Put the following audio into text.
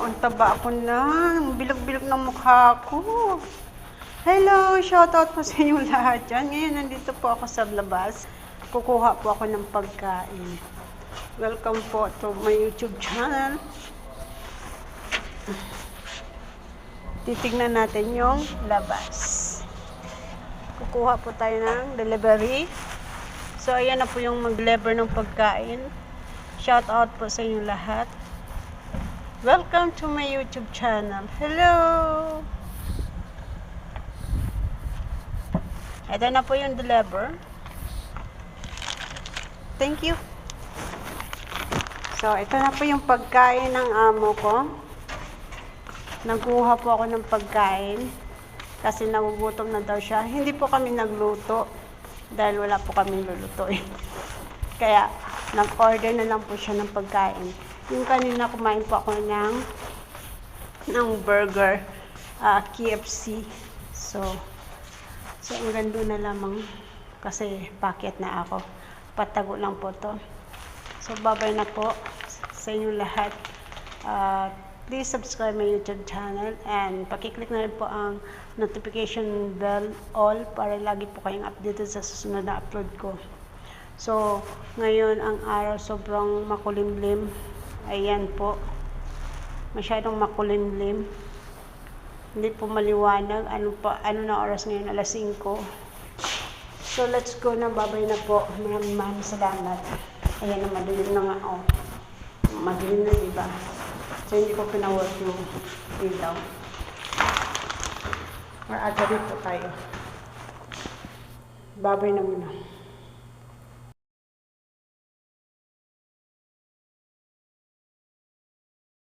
ang taba ako na. Ang bilog-bilog ng mukha ko. Hello! Shoutout po sa inyong lahat dyan. Ngayon, nandito po ako sa labas. Kukuha po ako ng pagkain. Welcome po to my YouTube channel. Titignan natin yung labas. Kukuha po tayo ng delivery. So, ayan na po yung mag-deliver ng pagkain. Shoutout po sa inyong lahat. Welcome to my YouTube channel. Hello! Ito na po yung deliver. Thank you. So, ito na po yung pagkain ng amo ko. Nagkuha po ako ng pagkain kasi nagugutom na daw siya. Hindi po kami nagluto dahil wala po kami lulutuin. Kaya, nag-order na lang po siya ng pagkain. Yung kanina kumain po ako ng burger, KFC. So hanggang doon na lamang kasi packet na ako. Patago lang po to. So, babay na po sa inyong lahat. Please subscribe my YouTube channel and pakiclick na rin po ang notification bell all para lagi po kayong updated sa susunod na upload ko. So, ngayon ang araw sobrang makulimlim. Ayan po. Masyadong makulimlim. Hindi po maliwanag. Ano na oras ngayon? Alas 5. So, let's go na. Babay na po. Maraming salamat. Ayan na, madilim na nga. Oh. Madilim na, diba? So, hindi ko pinawork yung ilaw. Or agarin po tayo. Babay na muna.